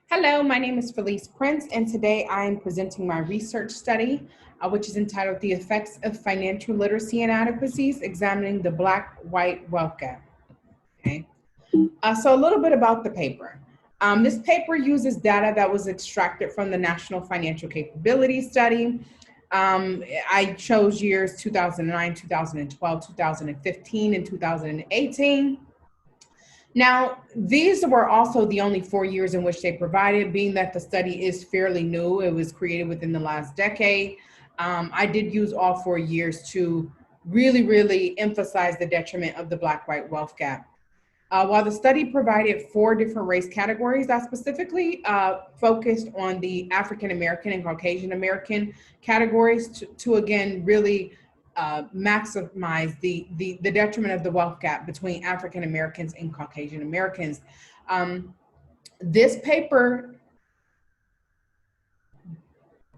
Hello, my name is Felice Prince, and today I am presenting my research study, which is entitled The Effects of Financial Literacy Inadequacies, Examining the Black-White Wealth Gap. Okay. So a little bit about the paper. This paper uses data that was extracted from the National Financial Capability Study. I chose years 2009, 2012, 2015, and 2018. Now, these were also the only 4 years in which they provided, being that the study is fairly new. It was created within the last decade. I did use all 4 years to really emphasize the detriment of the Black-White wealth gap. While the study provided 4 different race categories, I specifically focused on the African American and Caucasian American categories to again really maximize the detriment of the wealth gap between African Americans and Caucasian Americans. This paper,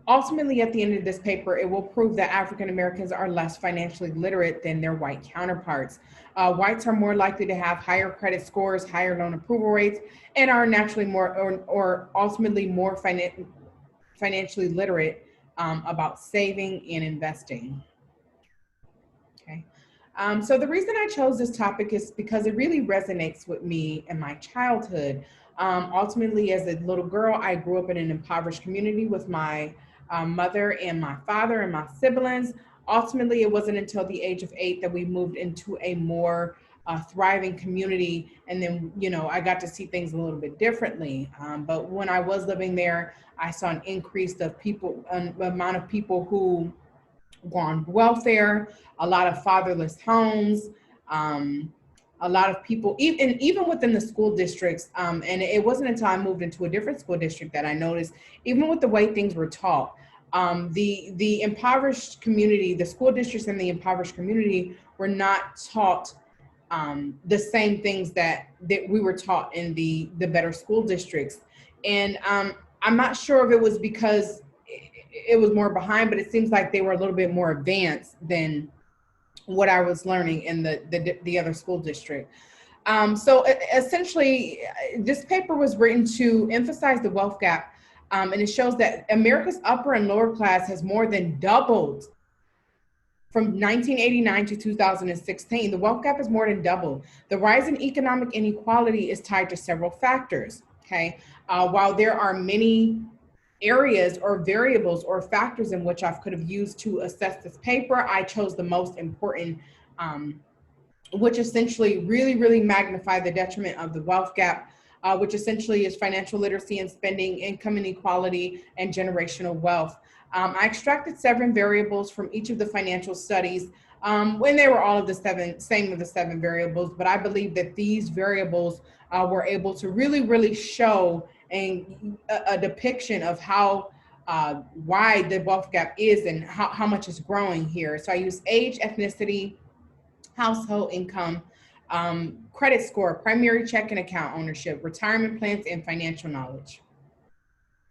ultimately at the end of this paper, it will prove that African Americans are less financially literate than their white counterparts. Whites are more likely to have higher credit scores, higher loan approval rates, and are naturally more or ultimately more financially literate about saving and investing. Okay. So the reason I chose this topic is because it really resonates with me in my childhood. Ultimately, as a little girl, I grew up in an impoverished community with my mother and my father and my siblings. Ultimately, it wasn't until the age of 8 that we moved into a more thriving community. And then, I got to see things a little bit differently. But when I was living there, I saw an increase of people, amount of people who were on welfare, a lot of fatherless homes, a lot of people, even within the school districts. And it wasn't until I moved into a different school district that I noticed, even with the way things were taught, the impoverished community, the school districts in the impoverished community were not taught the same things that we were taught in the better school districts. And I'm not sure if it was because it was more behind, but it seems like they were a little bit more advanced than what I was learning in the other school district. So essentially, this paper was written to emphasize the wealth gap, and it shows that America's upper and lower class has more than doubled from 1989 to 2016. The wealth gap is more than doubled. The rise in economic inequality is tied to several factors. Okay, while there are many areas or variables or factors in which I could have used to assess this paper, I chose the most important, which essentially really magnify the detriment of the wealth gap, which essentially is financial literacy and spending, income inequality, and generational wealth. I extracted 7 variables from each of the financial studies when they were all of the same of the 7 variables, but I believe that these variables were able to really show a depiction of how wide the wealth gap is and how much is growing here. So I use age, ethnicity, household income, credit score, primary checking account ownership, retirement plans, and financial knowledge.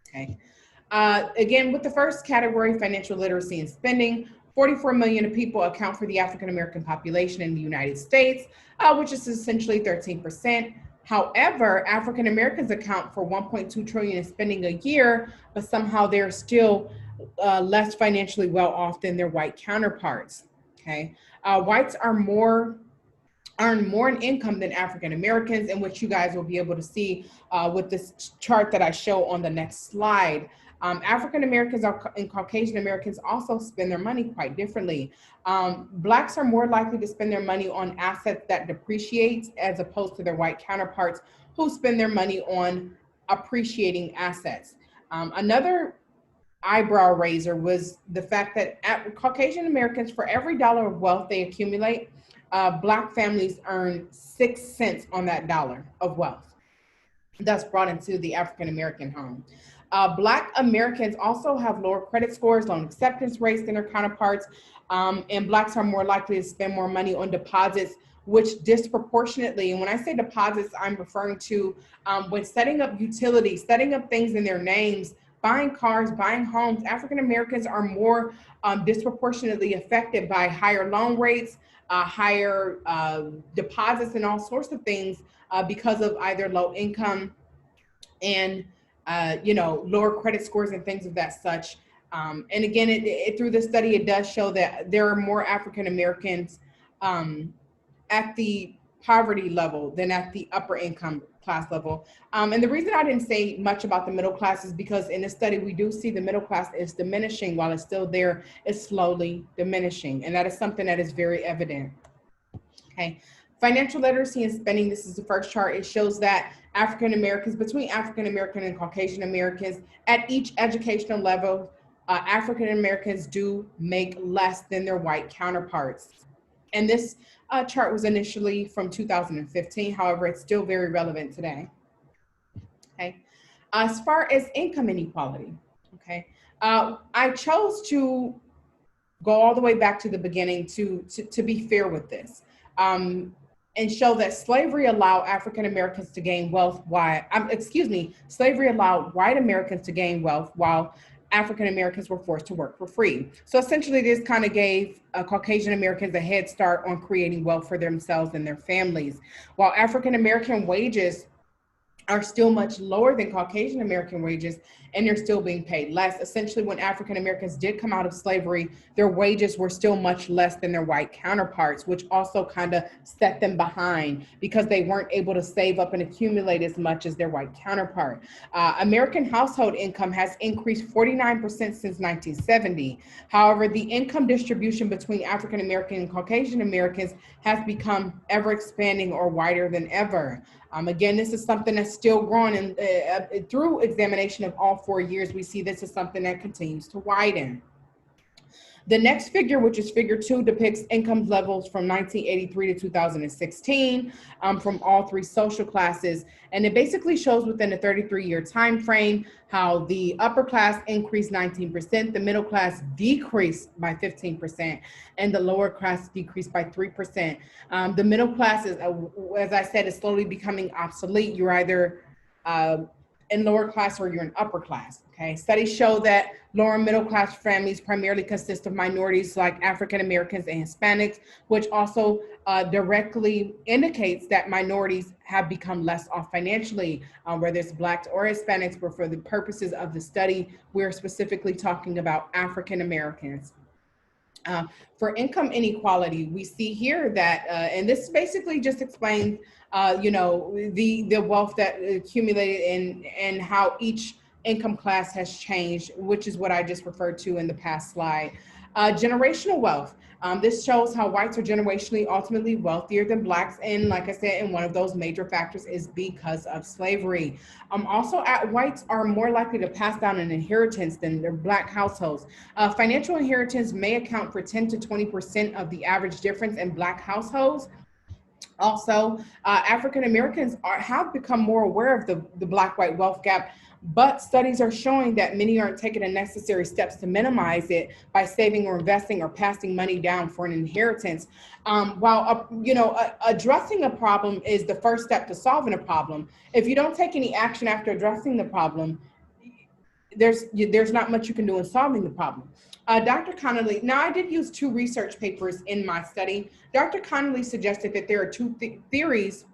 Okay. Again, with the first category, financial literacy and spending, 44 million people account for the African American population in the United States, which is essentially 13%. However, African Americans account for 1.2 trillion in spending a year, but somehow they're still less financially well off than their white counterparts. Okay, whites earn more in income than African Americans, in which you guys will be able to see with this chart that I show on the next slide. African Americans and Caucasian Americans also spend their money quite differently. Blacks are more likely to spend their money on assets that depreciate as opposed to their white counterparts who spend their money on appreciating assets. Another eyebrow raiser was the fact that Caucasian Americans, for every dollar of wealth they accumulate, Black families earn 6 cents on that dollar of wealth that's brought into the African American home. Black Americans also have lower credit scores, loan acceptance rates than their counterparts, and Blacks are more likely to spend more money on deposits, which disproportionately, and when I say deposits, I'm referring to when setting up utilities, setting up things in their names, buying cars, buying homes. African Americans are more disproportionately affected by higher loan rates, higher deposits, and all sorts of things because of either low income and lower credit scores and things of that such. And again, through the study, it does show that there are more African Americans at the poverty level than at the upper income class level. And the reason I didn't say much about the middle class is because in this study, we do see the middle class is diminishing. While it's still there, it's slowly diminishing. And that is something that is very evident. Okay. Financial literacy and spending, this is the first chart. It shows that African Americans, between African American and Caucasian Americans, at each educational level, African Americans do make less than their white counterparts. And this chart was initially from 2015. However, it's still very relevant today. Okay. As far as income inequality, okay, I chose to go all the way back to the beginning to be fair with this. And show that slavery allowed African Americans to gain wealth. Slavery allowed white Americans to gain wealth while African Americans were forced to work for free. So essentially, this kind of gave Caucasian Americans a head start on creating wealth for themselves and their families. While African American wages are still much lower than Caucasian American wages, and they're still being paid less. Essentially, when African Americans did come out of slavery, their wages were still much less than their white counterparts, which also kind of set them behind because they weren't able to save up and accumulate as much as their white counterpart. American household income has increased 49% since 1970. However, the income distribution between African American and Caucasian Americans has become ever expanding or wider than ever. Again, this is something that's still growing, and through examination of all 4 years, we see this is something that continues to widen. The next figure, which is figure 2, depicts income levels from 1983 to 2016 from all 3 social classes. And it basically shows within a 33-year time frame how the upper class increased 19%, the middle class decreased by 15%, and the lower class decreased by 3%. The middle class is, as I said, is slowly becoming obsolete. You're either in lower class or you're in upper class. Okay, studies show that lower middle class families primarily consist of minorities like African Americans and Hispanics, which also directly indicates that minorities have become less off financially, whether it's Blacks or Hispanics, but for the purposes of the study, we're specifically talking about African Americans. For income inequality, we see here that, and this basically just explains, the wealth that accumulated and how each income class has changed, which is what I just referred to in the past slide. Generational wealth. This shows how whites are generationally ultimately wealthier than Blacks. And like I said, and one of those major factors is because of slavery. Also, whites are more likely to pass down an inheritance than their Black households. Financial inheritance may account for 10 to 20% of the average difference in Black households. Also, African Americans have become more aware of the Black-white wealth gap, but studies are showing that many aren't taking the necessary steps to minimize it by saving or investing or passing money down for an inheritance. While addressing a problem is the first step to solving a problem, if you don't take any action after addressing the problem, there's not much you can do in solving the problem. Dr. Connolly, now I did use 2 research papers in my study. Dr. Connolly suggested that there are 2 theories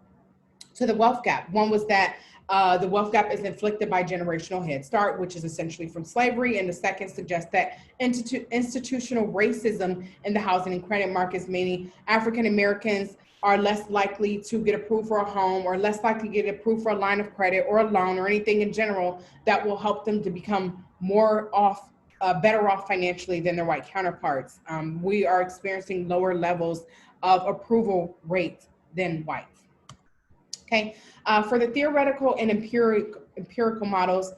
to the wealth gap. One was that the wealth gap is inflicted by generational head start, which is essentially from slavery. And the second suggests that institutional racism in the housing and credit markets, meaning African Americans are less likely to get approved for a home or less likely to get approved for a line of credit or a loan or anything in general that will help them to become better off financially than their white counterparts. We are experiencing lower levels of approval rates than whites. Okay, for the theoretical and empirical models,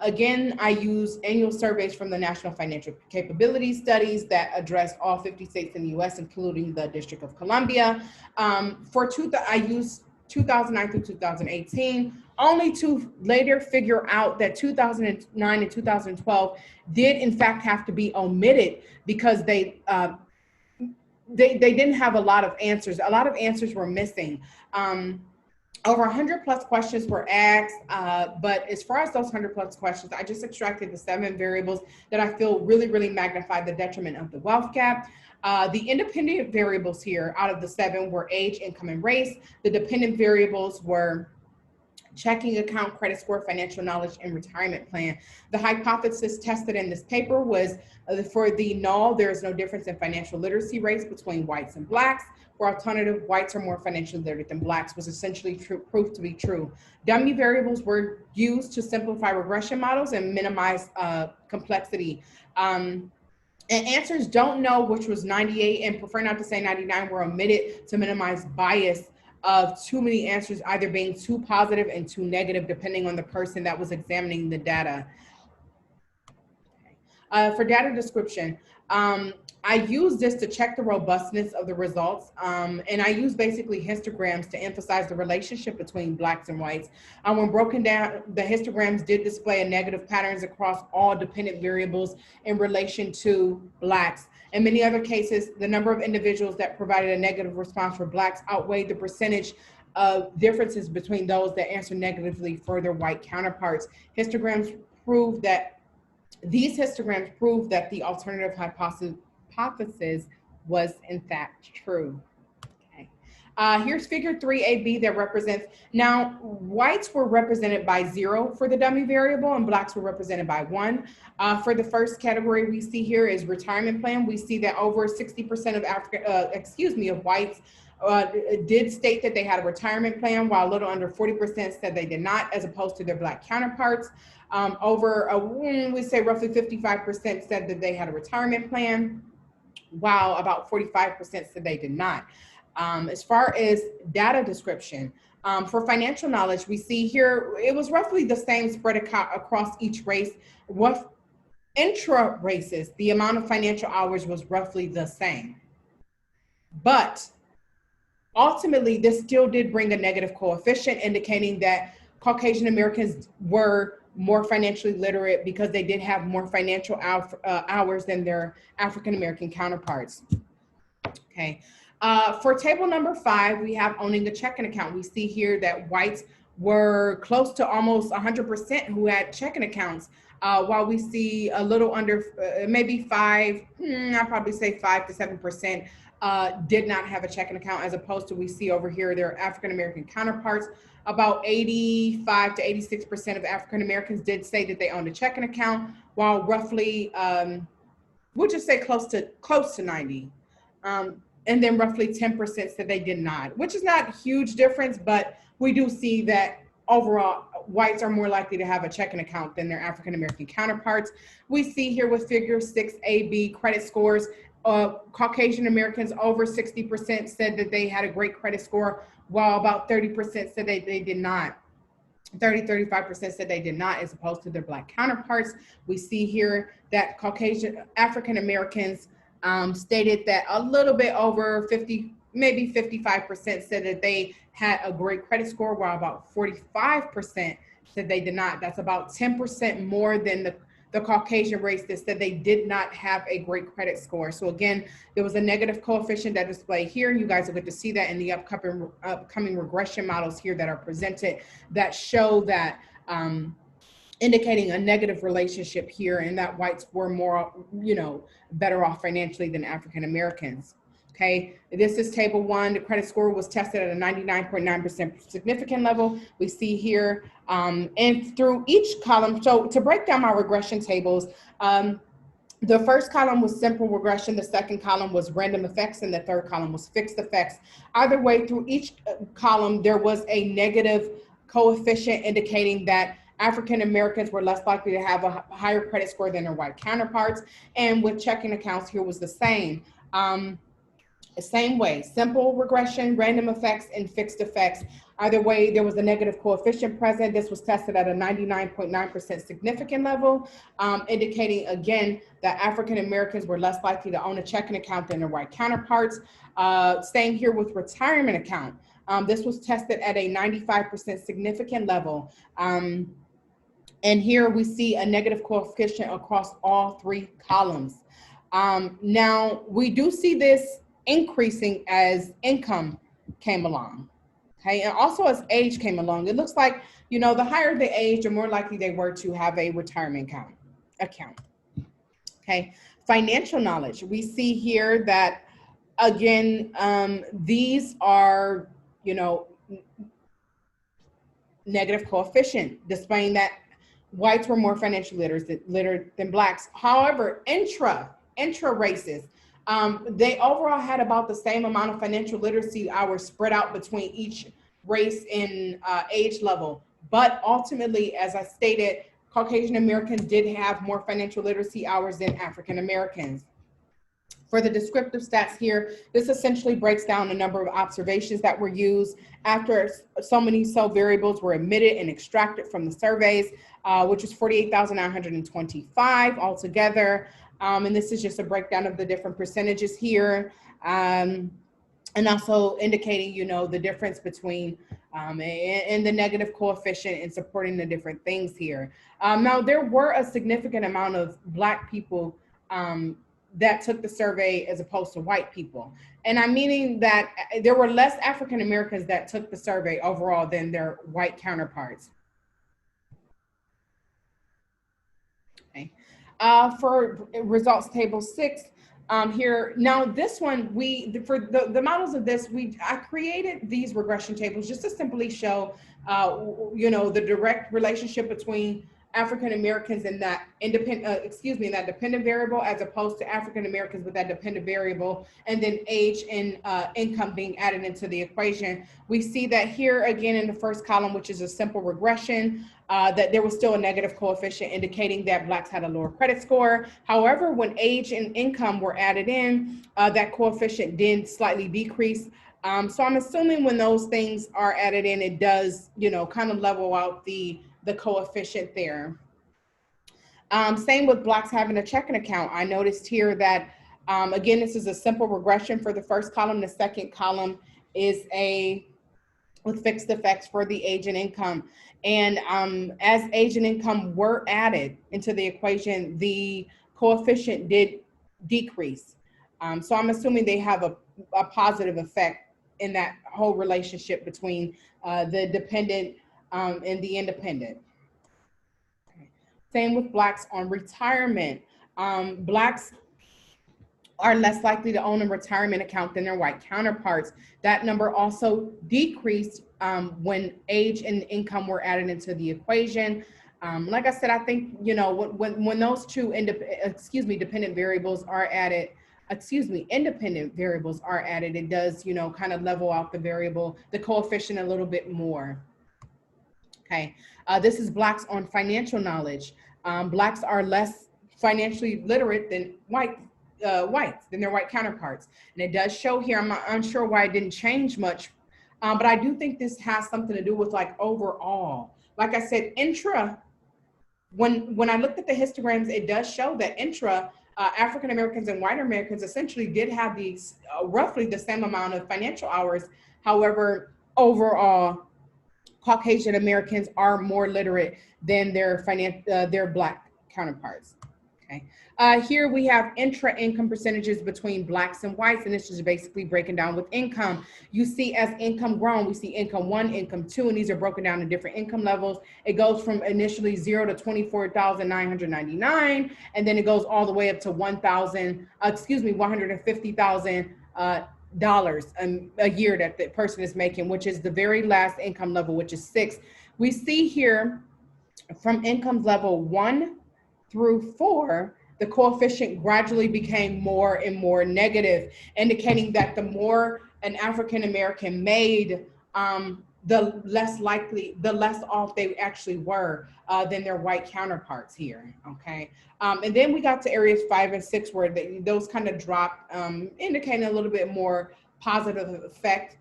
again, I use annual surveys from the National Financial Capability Studies that address all 50 states in the US, including the District of Columbia. I use 2009 through 2018, only to later figure out that 2009 and 2012 did in fact have to be omitted because they didn't have a lot of answers. A lot of answers were missing. Over 100 plus questions were asked, but as far as those 100 plus questions, I just extracted the 7 variables that I feel really, really magnified the detriment of the wealth gap. The independent variables here out of the 7 were age, income, and race. The dependent variables were checking account, credit score, financial knowledge, and retirement plan. The hypothesis tested in this paper was for the null, there is no difference in financial literacy rates between whites and blacks. For alternative, whites are more financially literate than blacks was essentially proved to be true. Dummy variables were used to simplify regression models and minimize complexity. And answers don't know, which was 98, and prefer not to say 99, were omitted to minimize bias of too many answers either being too positive and too negative, depending on the person that was examining the data. For data description, I use this to check the robustness of the results, and I use basically histograms to emphasize the relationship between blacks and whites. When broken down, the histograms did display a negative patterns across all dependent variables in relation to blacks. In many other cases, the number of individuals that provided a negative response for blacks outweighed the percentage of differences between those that answered negatively for their white counterparts. These histograms prove that the alternative hypothesis was in fact true. Okay. Here's figure 3AB that represents, now whites were represented by 0 for the dummy variable and blacks were represented by 1. For the first category we see here is retirement plan. We see that over 60% of whites did state that they had a retirement plan, while a little under 40% said they did not, as opposed to their black counterparts. We say roughly 55% said that they had a retirement plan, while about 45% said they did not. As far as data description, for financial knowledge, we see here, it was roughly the same spread across each race. What intra-races, the amount of financial hours was roughly the same. But ultimately, this still did bring a negative coefficient, indicating that Caucasian Americans were more financially literate because they did have more financial hours than their African American counterparts. Okay. For table number 5, we have owning a checking account. We see here that whites were close to almost 100% who had checking accounts, while we see a little under maybe 5, I'll probably say 5 to 7% did not have a checking account, as opposed to we see over here their African American counterparts. About 85 to 86% of African Americans did say that they owned a checking account, while roughly we'll just say close to 90. And then roughly 10% said they did not, which is not a huge difference, but we do see that overall whites are more likely to have a checking account than their African American counterparts. We see here with figure 6AB credit scores, Caucasian Americans over 60% said that they had a great credit score, while about 30% said they did not. 35% said they did not, as opposed to their black counterparts. We see here that Caucasian African Americans stated that a little bit over 50, maybe 55% said that they had a great credit score, while about 45% said they did not. That's about 10% more than the Caucasian race that said they did not have a great credit score. So again, there was a negative coefficient that displayed here. You guys will get to see that in the upcoming regression models here that are presented that show that indicating a negative relationship here, and that whites were more, better off financially than African Americans. Okay, this is table 1. The credit score was tested at a 99.9% significant level. We see here, and through each column, so to break down my regression tables, the first column was simple regression, the second column was random effects, and the third column was fixed effects. Either way, through each column, there was a negative coefficient indicating that African Americans were less likely to have a higher credit score than their white counterparts. And with checking accounts here was the same. Same way, simple regression, random effects, and fixed effects. Either way, there was a negative coefficient present. This was tested at a 99.9% significant level, indicating again that African Americans were less likely to own a checking account than their white counterparts. Same here with retirement account. This was tested at a 95% significant level. And here we see a negative coefficient across all 3 columns. Now, we do see this increasing as income came along, okay, and also as age came along. It looks like, the higher the age, the more likely they were to have a retirement account. Okay, financial knowledge. We see here that, again, these are, negative coefficient, displaying that whites were more financially literate than blacks. However, intra races, they overall had about the same amount of financial literacy hours spread out between each race in age level. But ultimately, as I stated, Caucasian Americans did have more financial literacy hours than African Americans. For the descriptive stats here, this essentially breaks down the number of observations that were used after so many variables were emitted and extracted from the surveys, which was 48,925 altogether. And this is just a breakdown of the different percentages here. And also indicating, the difference between and the negative coefficient and supporting the different things here. Now, there were a significant amount of Black people that took the survey as opposed to white people. And I'm meaning that there were less African Americans that took the survey overall than their white counterparts. Okay. For results table 6, here, now this one, for the models of this, I created these regression tables just to simply show, the direct relationship between African Americans and that that dependent variable, as opposed to African Americans with that dependent variable, and then age and income being added into the equation. We see that here again in the first column, which is a simple regression, that there was still a negative coefficient indicating that Blacks had a lower credit score. However, when age and income were added in, that coefficient did slightly decrease. So I'm assuming when those things are added in, it does, kind of level out the coefficient there. Same with Blacks having a checking account. I noticed here that, again, this is a simple regression for the first column. The second column is with fixed effects for the age and income. And as age and income were added into the equation, the coefficient did decrease. So I'm assuming they have a positive effect in that whole relationship between the dependent and the independent. Okay. Same with Blacks on retirement. Blacks are less likely to own a retirement account than their white counterparts. That number also decreased when age and income were added into the equation. Like I said, I think, when those two dependent variables are added, independent variables are added, it does, kind of level out the coefficient a little bit more. Okay, this is Blacks on financial knowledge. Blacks are less financially literate than whites than their white counterparts. And it does show here, I'm not unsure why it didn't change much, but I do think this has something to do with overall. Like I said, when I looked at the histograms, it does show that African Americans and white Americans essentially did have these roughly the same amount of financial hours. However, overall, Caucasian Americans are more literate than their Black counterparts. Okay. Here we have intra-income percentages between Blacks and whites, and this is basically breaking down with income. You see, as income grown, we see income 1, income 2, and these are broken down to different income levels. It goes from initially 0 to 24,999, and then it goes all the way up to $150,000 a year that the person is making, which is the very last income level, which is 6. We see here from income level 1 through 4, the coefficient gradually became more and more negative, indicating that the more an African American made, the less off they actually were than their white counterparts here. Okay, and then we got to areas 5 and 6 where those kind of dropped, indicating a little bit more positive effect.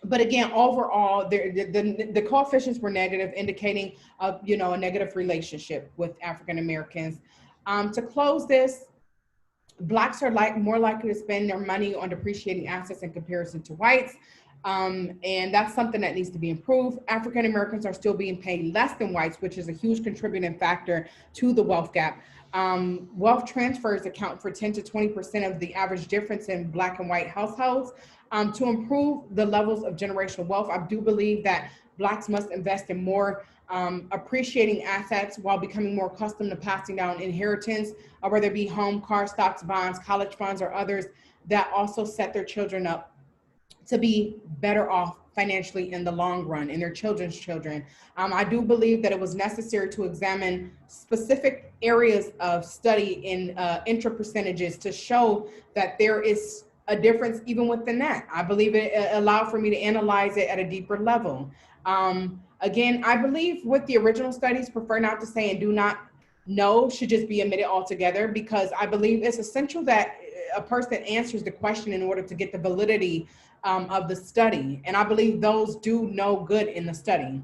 But again, overall, the coefficients were negative, indicating a negative relationship with African Americans. To close this, Blacks are more likely to spend their money on depreciating assets in comparison to whites. And that's something that needs to be improved. African Americans are still being paid less than whites, which is a huge contributing factor to the wealth gap. Wealth transfers account for 10 to 20% of the average difference in Black and white households. To improve the levels of generational wealth, I do believe that Blacks must invest in more appreciating assets while becoming more accustomed to passing down inheritance, whether it be home, car, stocks, bonds, college funds, or others that also set their children up to be better off financially in the long run, and their children's children. I do believe that it was necessary to examine specific areas of study in intra percentages to show that there is a difference even within that. I believe it allowed for me to analyze it at a deeper level. Again, I believe with the original studies, prefer not to say and do not know should just be omitted altogether, because I believe it's essential that a person answers the question in order to get the validity of the study. And I believe those do no good in the study.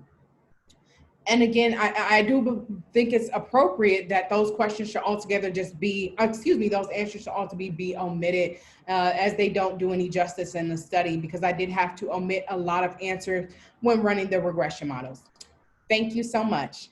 And again, I do think it's appropriate that those questions should altogether just be, those answers should altogether be omitted, as they don't do any justice in the study, because I did have to omit a lot of answers when running the regression models. Thank you so much.